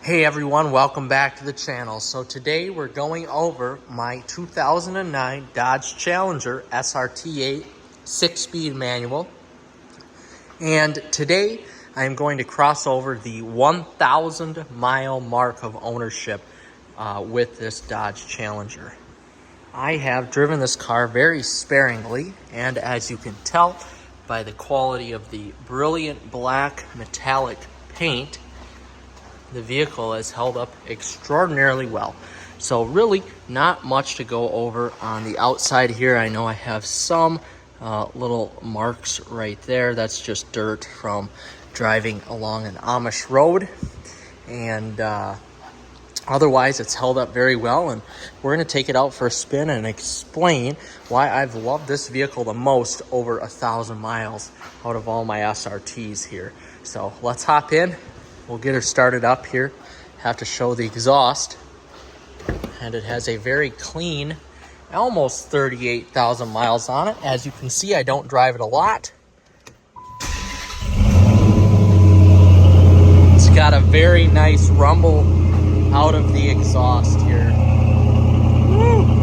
Hey everyone, welcome back to the channel. So today we're going over my 2009 Dodge Challenger SRT8 6-speed manual. And today I'm going to cross over the 1,000 mile mark of ownership with this Dodge Challenger. I have driven this car very sparingly, and as you can tell by the quality of the brilliant black metallic paint, the vehicle has held up extraordinarily well. So really not much to go over on the outside here. I know I have some little marks right there. That's just dirt from driving along an Amish road. And otherwise it's held up very well. And we're gonna take it out for a spin and explain why I've loved this vehicle the most over 1,000 miles out of all my SRTs here. So let's hop in. We'll get her started up here. Have to show the exhaust. And it has a very clean, almost 38,000 miles on it. As you can see, I don't drive it a lot. It's got a very nice rumble out of the exhaust here. Woo!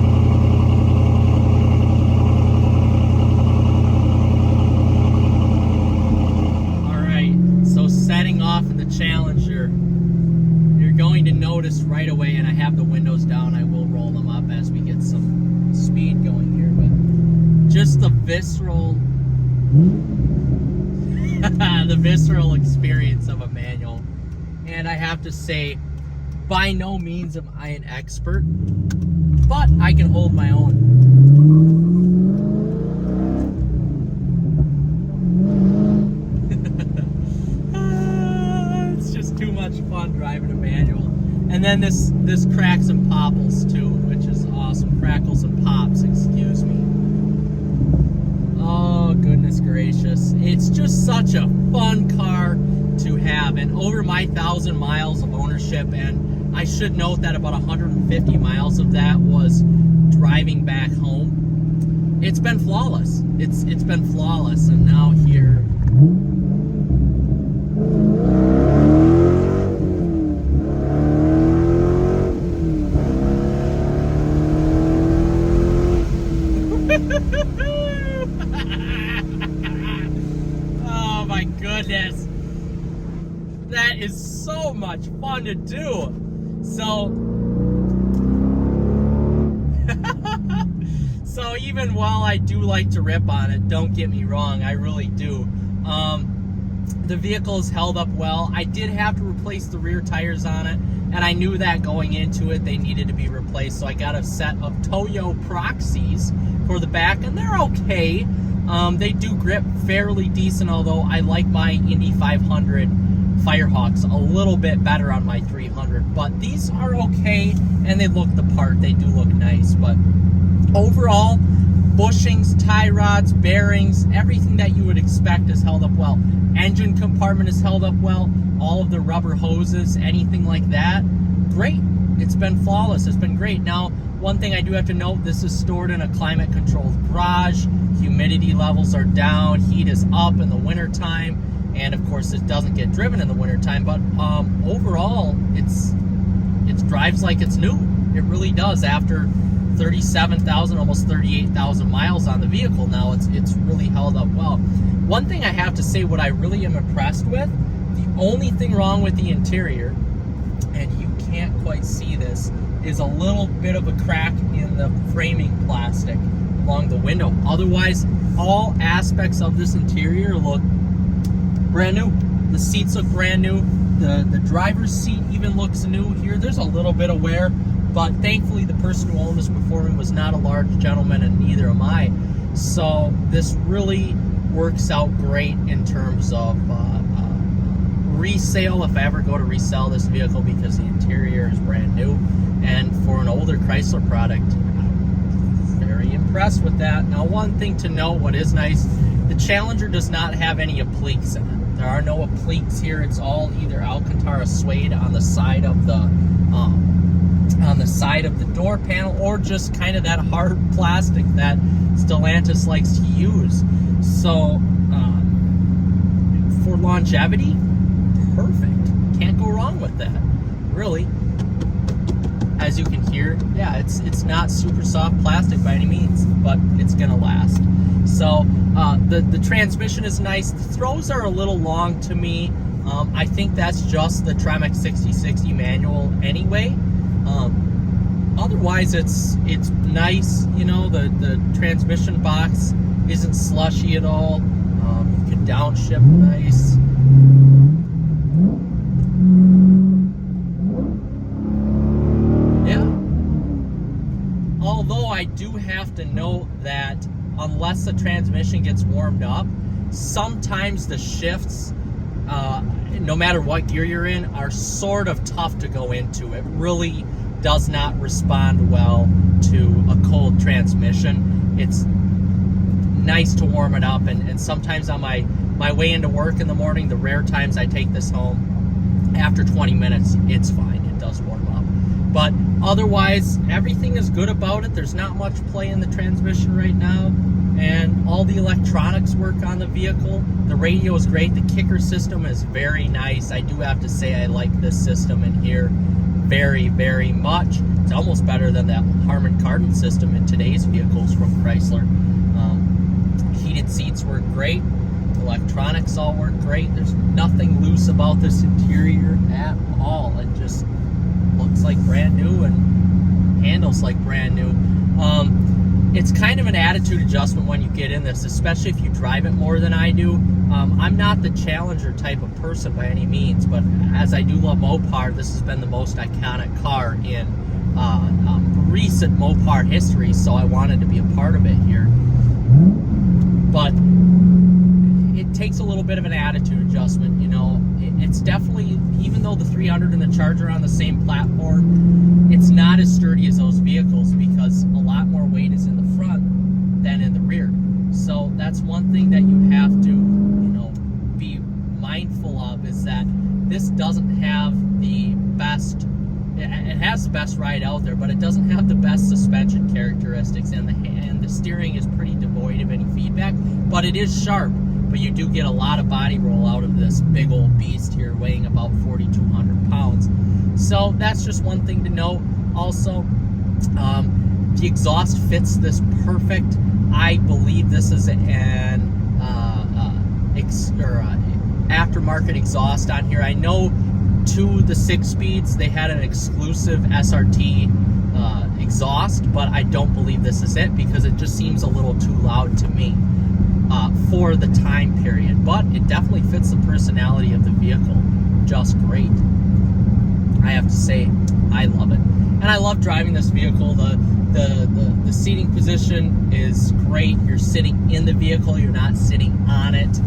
Setting off in the Challenger, you're going to notice right away, and I have the windows down, I will roll them up as we get some speed going here, but just the visceral the visceral experience of a manual. And I have to say, by no means am I an expert, but I can hold my own. Too much fun driving a manual. And then this cracks and popples too, which is awesome. Crackles and pops, excuse me. Oh goodness gracious, it's just such a fun car to have. And over my 1,000 miles of ownership, and I should note that about 150 miles of that was driving back home, it's been flawless. It's been flawless. And now here, oh my goodness, that is so much fun to do. So so even while I do like to rip on it, don't get me wrong, I really do, the vehicle is held up well. I did have to replace the rear tires on it, and I knew that going into it they needed to be replaced, so I got a set of Toyo Proxies for the back, and they're okay. They do grip fairly decent, although I like my Indy 500 Firehawks a little bit better on my 300, but these are okay, and they look the part. They do look nice, but overall, bushings, tie rods, bearings, everything that you would expect is held up well. Engine compartment is held up well. All of the rubber hoses, anything like that, great. It's been flawless. It's been great. Now, one thing I do have to note, this is stored in a climate-controlled garage. Humidity levels are down. Heat is up in the wintertime. And, of course, it doesn't get driven in the wintertime. But overall, it drives like it's new. It really does. After 37,000, almost 38,000 miles on the vehicle now, it's really held up well. One thing I have to say, what I really am impressed with, the only thing wrong with the interior, and you can't quite see this, is a little bit of a crack in the framing plastic along the window. Otherwise, all aspects of this interior look brand new. The seats look brand new. The driver's seat even looks new here. There's a little bit of wear, but thankfully the person who owned this before me was not a large gentleman, and neither am I. So this really works out great in terms of resale, if I ever go to resell this vehicle, because the interior is brand new. And for an older Chrysler product, I'm very impressed with that. Now, one thing to note, what is nice, the Challenger does not have any appliques in it. There are no appliques here. It's all either Alcantara suede on the side of the door panel, or just kind of that hard plastic that Stellantis likes to use. So for longevity, perfect. Can't go wrong with that. really, as you can hear, yeah, it's not super soft plastic by any means, but it's gonna last. So the transmission is nice. The throws are a little long to me. I think that's just the Tremec 6060 manual anyway. Otherwise, it's nice. You know, the transmission box isn't slushy at all. You can downshift nice. Yeah. Although I do have to note that unless the transmission gets warmed up, sometimes the shifts, no matter what gear you're in, are sort of tough to go into. It really does not respond well to a cold transmission. It's nice to warm it up, and sometimes on my way into work in the morning, the rare times I take this home, after 20 minutes, it's fine. It does warm up. But otherwise, everything is good about it. There's not much play in the transmission right now, and all the electronics work on the vehicle. The radio is great. The kicker system is very nice. I do have to say I like this system in here very, very much. It's almost better than that Harman Kardon system in today's vehicles from Chrysler. Heated seats work great. Electronics all work great. There's nothing loose about this interior at all. It just looks like brand new and handles like brand new. It's kind of an attitude adjustment when you get in this, especially if you drive it more than I do. I'm not the Challenger type of person by any means, but as I do love Mopar, this has been the most iconic car in recent Mopar history, so I wanted to be a part of it here. But it takes a little bit of an attitude adjustment, you know. It's definitely, even though the 300 and the Charger are on the same platform, it's not as sturdy as those vehicles because a lot more weight is in the front than in the rear. So that's one thing that you have to, you know, be mindful of, is that this doesn't have the best, it has the best ride out there, but it doesn't have the best suspension characteristics, and the steering is pretty devoid of any feedback, but it is sharp. But you do get a lot of body roll out of this big old beast here, weighing about 4,200 pounds. So that's just one thing to note. Also, the exhaust fits this perfect. I believe this is an aftermarket exhaust on here. I know to the 6-speeds they had an exclusive SRT exhaust, but I don't believe this is it because it just seems a little too loud to me. For the time period, but it definitely fits the personality of the vehicle just great. I have to say, I love it, and I love driving this vehicle. The seating position is great. You're sitting in the vehicle, you're not sitting on it.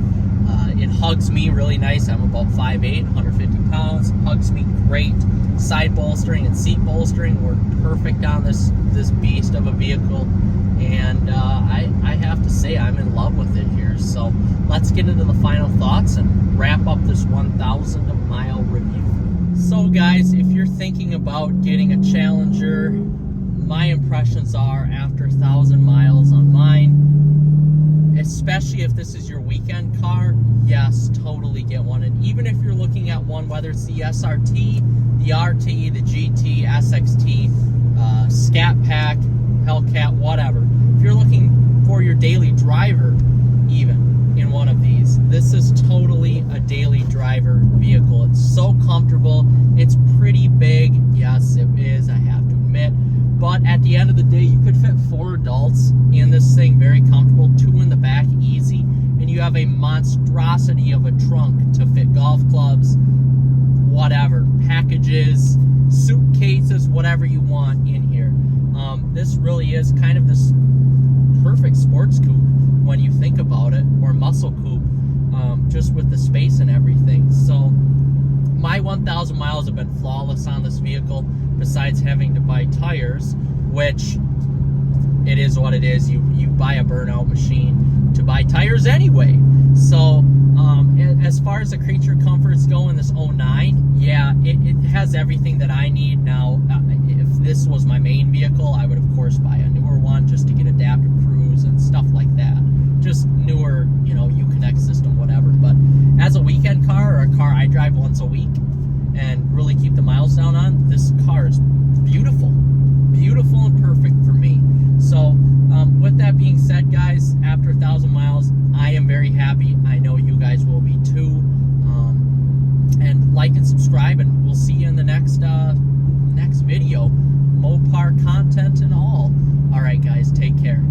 It hugs me really nice. I'm about 5'8", 150 pounds. Hugs me great. Side bolstering and seat bolstering work perfect on this beast of a vehicle. And I have to say I'm in love with it here. So let's get into the final thoughts and wrap up this 1,000 mile review. So guys, if you're thinking about getting a Challenger, my impressions are, after 1,000 miles on mine, especially if this is your weekend car, yes, totally get one. And even if you're looking at one, whether it's the SRT, the RT, the GT, SXT, Scat Pack, Hellcat, whatever. If you're looking for your daily driver, even in one of these, this is totally a daily driver vehicle. It's so comfortable. It's pretty big. Yes, it is, I have to admit. But at the end of the day, you could fit 4 adults in this thing very comfortable, 2 in the back easy, and you have a monstrosity of a trunk to fit golf clubs, whatever, packages, suitcases, whatever you want in here. This really is kind of this perfect sports coupe when you think about it, or muscle coupe, just with the space and everything. So my 1,000 miles have been flawless on this vehicle, besides having to buy tires, which it is what it is. You buy a burnout machine to buy tires anyway. So as far as the creature comforts go in this 09, yeah, it has everything that I need. Now, if this was my main vehicle, I would of course buy a newer one just to get adaptive cruise and stuff like that. Just newer, you know, Uconnect system, whatever. But as a weekend car, or a car I drive once a week and really keep the miles down this car is beautiful. Beautiful and perfect for me. So, with that being said, guys, after 1,000 miles, I am very happy. I know you guys will be too. And like and subscribe, and we'll see you in the next video. Mopar content and all. All right, guys, take care.